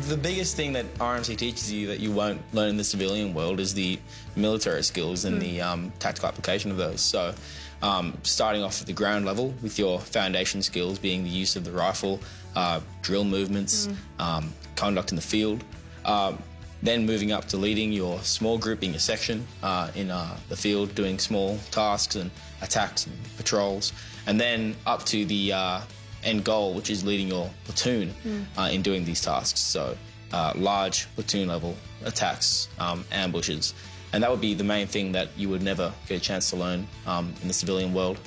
The biggest thing that RMC teaches you that you won't learn in the civilian world is the military skills and the tactical application of those. So starting off at the ground level with your foundation skills being the use of the rifle, drill movements, conduct in the field, then moving up to leading your small group in your section in the field, doing small tasks and attacks and patrols, and then up to the end goal, which is leading your platoon in doing these tasks. So large platoon level attacks, ambushes, and that would be the main thing that you would never get a chance to learn in the civilian world.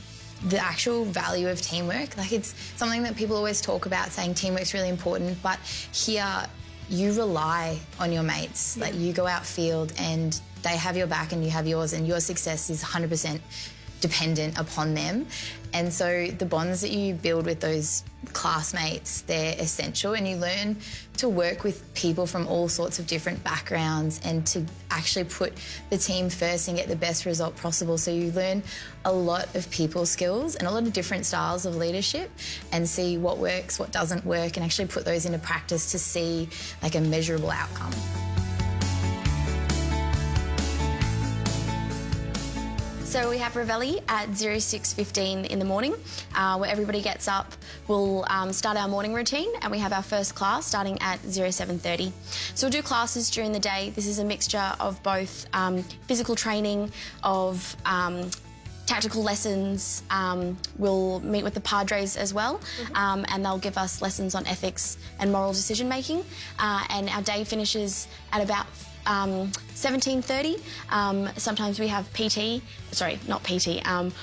The actual value of teamwork, like it's something that people always talk about, saying teamwork's really important, but here you rely on your mates. Like you go out field and they have your back and you have yours, and your success is 100% dependent upon them. And so the bonds that you build with those classmates, they're essential, and you learn to work with people from all sorts of different backgrounds and to actually put the team first and get the best result possible. So you learn a lot of people skills and a lot of different styles of leadership, and see what works, what doesn't work, and actually put those into practice to see like a measurable outcome. So we have Reveille at 06:15 in the morning, where everybody gets up. We'll start our morning routine, and we have our first class starting at 07:30. So we'll do classes during the day. This is a mixture of both physical training, of tactical lessons. We'll meet with the Padres as well, and they'll give us lessons on ethics and moral decision making. And our day finishes at about 17:30. Sometimes we have PT, sorry, not PT.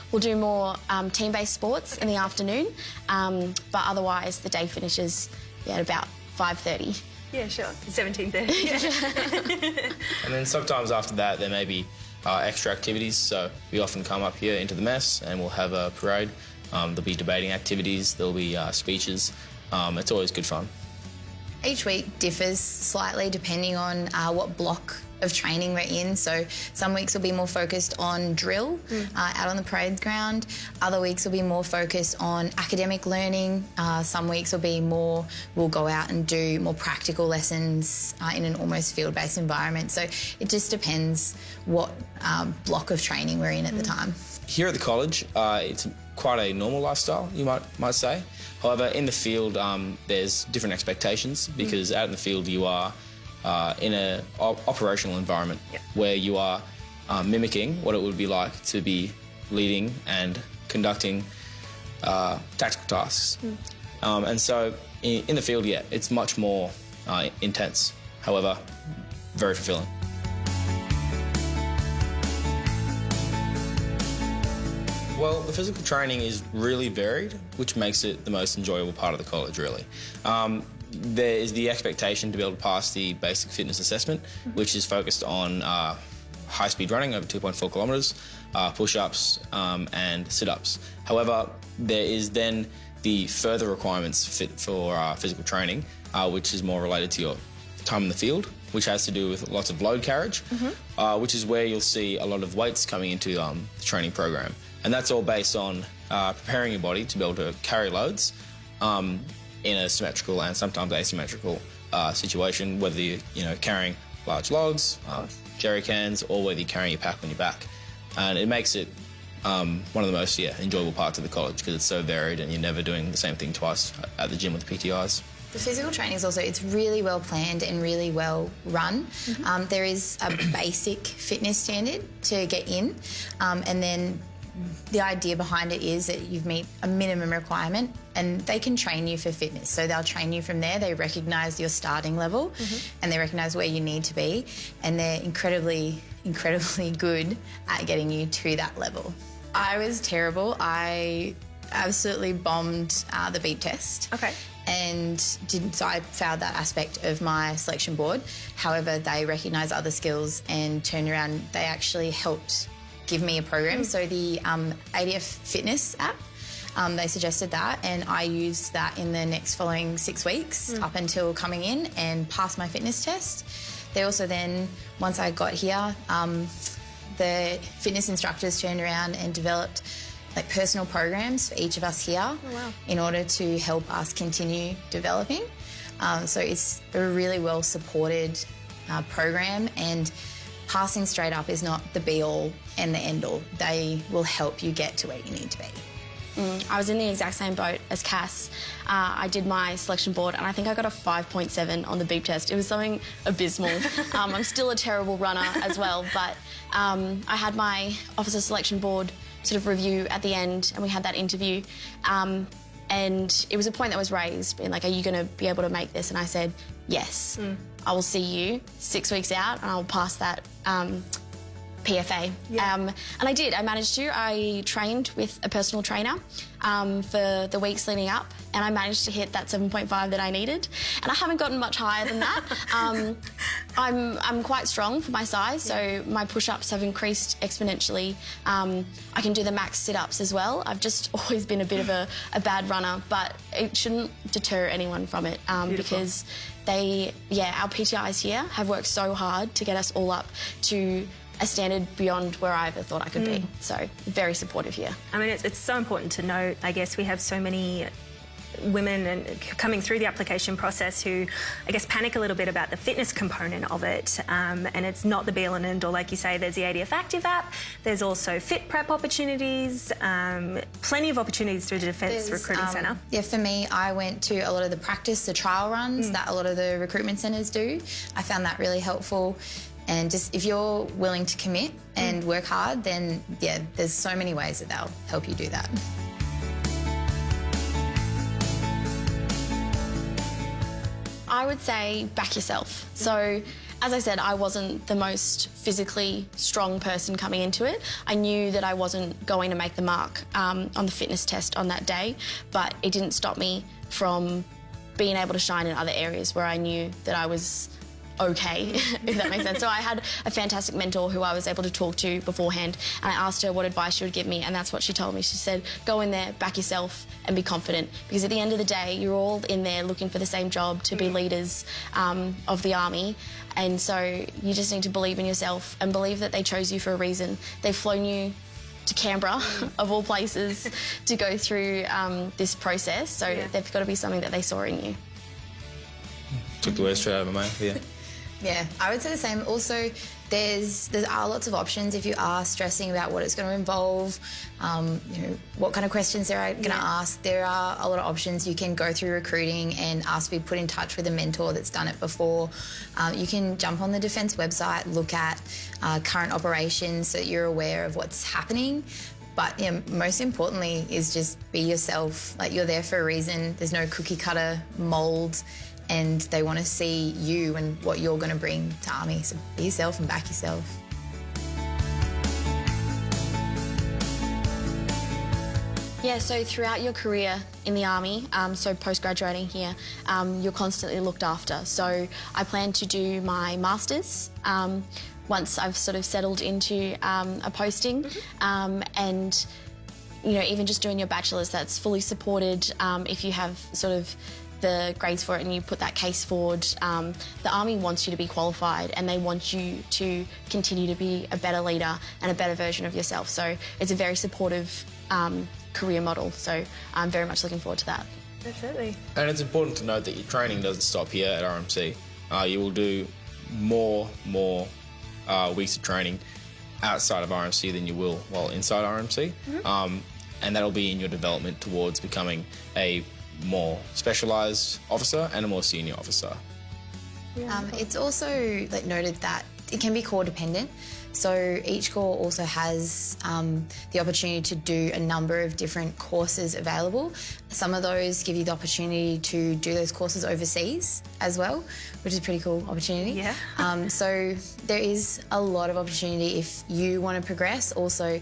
We'll do more team-based sports in the afternoon, but otherwise the day finishes at about 5:30. Yeah, sure. 17:30. And then sometimes after that there may be extra activities. So we often come up here into the mess and we'll have a parade. There'll be debating activities, there'll be speeches. It's always good fun. Each week differs slightly depending on what block of training we're in. So some weeks will be more focused on drill out on the parade ground. Other weeks will be more focused on academic learning. Some weeks will be more, we'll go out and do more practical lessons in an almost field-based environment. So it just depends what block of training we're in at the time. Here at the college, it's quite a normal lifestyle, you might say. However, in the field, there's different expectations, because out in the field you are in an operational environment where you are mimicking what it would be like to be leading and conducting tactical tasks. And so in the field, it's much more intense, however, very fulfilling. Well, the physical training is really varied, which makes it the most enjoyable part of the college, really. There is the expectation to be able to pass the basic fitness assessment, which is focused on high-speed running over 2.4 kilometres, push-ups and sit-ups. However, there is then the further requirements for physical training, which is more related to your time in the field, which has to do with lots of load carriage, which is where you'll see a lot of weights coming into the training program. And that's all based on preparing your body to be able to carry loads in a symmetrical and sometimes asymmetrical situation, whether you're carrying large logs, jerry cans, or whether you're carrying your pack on your back. And it makes it one of the most enjoyable parts of the college, because it's so varied and you're never doing the same thing twice at the gym with the PTIs. The physical training is also, it's really well planned and really well run. There is a basic fitness standard to get in, and then the idea behind it is that you meet a minimum requirement, and they can train you for fitness. So they'll train you from there. They recognise your starting level and they recognise where you need to be, and they're incredibly good at getting you to that level. I was terrible. I absolutely bombed the beep test. Okay. So I failed that aspect of my selection board. However, they recognised other skills and turned around. They actually helped give me a program. So the ADF Fitness app, they suggested that, and I used that in the next following 6 weeks up until coming in and passed my fitness test. They also then, once I got here, the fitness instructors turned around and developed like personal programs for each of us here in order to help us continue developing. So it's a really well supported program, and passing straight up is not the be all and the end all. They will help you get to where you need to be. I was in the exact same boat as Cass. I did my selection board and I think I got a 5.7 on the beep test. It was something abysmal. I'm still a terrible runner as well, but I had my officer selection board sort of review at the end, and we had that interview. And it was a point that was raised, being like, are you going to be able to make this? And I said, yes. I will see you 6 weeks out and I'll pass that PFA. And I did. I managed to. I trained with a personal trainer for the weeks leading up, and I managed to hit that 7.5 that I needed. And I haven't gotten much higher than that. I'm quite strong for my size, so my push-ups have increased exponentially. I can do the max sit-ups as well. I've just always been a bit of a bad runner, but it shouldn't deter anyone from it because our PTIs here have worked so hard to get us all up to a standard beyond where I ever thought I could be. So very supportive here. I mean, it's so important to note, I guess we have so many women and coming through the application process who, I guess, panic a little bit about the fitness component of it. And it's not the be-all and end-all. Like you say, there's the ADF Active app. There's also fit prep opportunities, plenty of opportunities through the Defence Recruiting Centre. Yeah, for me, I went to a lot of the trial runs that a lot of the recruitment centres do. I found that really helpful. And just if you're willing to commit and work hard, then there's so many ways that they'll help you do that. I would say back yourself. So, as I said, I wasn't the most physically strong person coming into it. I knew that I wasn't going to make the mark on the fitness test on that day, but it didn't stop me from being able to shine in other areas where I knew that I was okay, if that makes sense. So I had a fantastic mentor who I was able to talk to beforehand, and I asked her what advice she would give me, and that's what she told me. She said, go in there, back yourself, and be confident, because at the end of the day, you're all in there looking for the same job, to be leaders of the Army, and so you just need to believe in yourself and believe that they chose you for a reason. They've flown you to Canberra, of all places, to go through this process, so they've got to be something that they saw in you. Took the words straight out of my mouth, Yeah, I would say the same. Also, there are lots of options if you are stressing about what it's going to involve, what kind of questions they're going to ask. There are a lot of options. You can go through recruiting and ask to be put in touch with a mentor that's done it before. You can jump on the Defence website, look at current operations so that you're aware of what's happening. But most importantly is just be yourself. Like, you're there for a reason. There's no cookie cutter mould, and they want to see you and what you're going to bring to Army. So be yourself and back yourself. Yeah, so throughout your career in the Army, so post-graduating here, you're constantly looked after. So I plan to do my Masters once I've sort of settled into a posting, and even just doing your Bachelor's, that's fully supported if you have sort of the grades for it and you put that case forward. The Army wants you to be qualified, and they want you to continue to be a better leader and a better version of yourself. So it's a very supportive career model. So I'm very much looking forward to that. Absolutely. And it's important to note that your training doesn't stop here at RMC. You will do more weeks of training outside of RMC than you will while inside RMC. And that'll be in your development towards becoming a more specialised officer and a more senior officer. It's also noted that it can be corps dependent. So each corps also has the opportunity to do a number of different courses available. Some of those give you the opportunity to do those courses overseas as well, which is a pretty cool opportunity. Yeah. So there is a lot of opportunity if you want to progress. Also,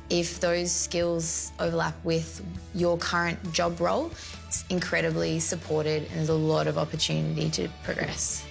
if those skills overlap with your current job role, it's incredibly supported and there's a lot of opportunity to progress.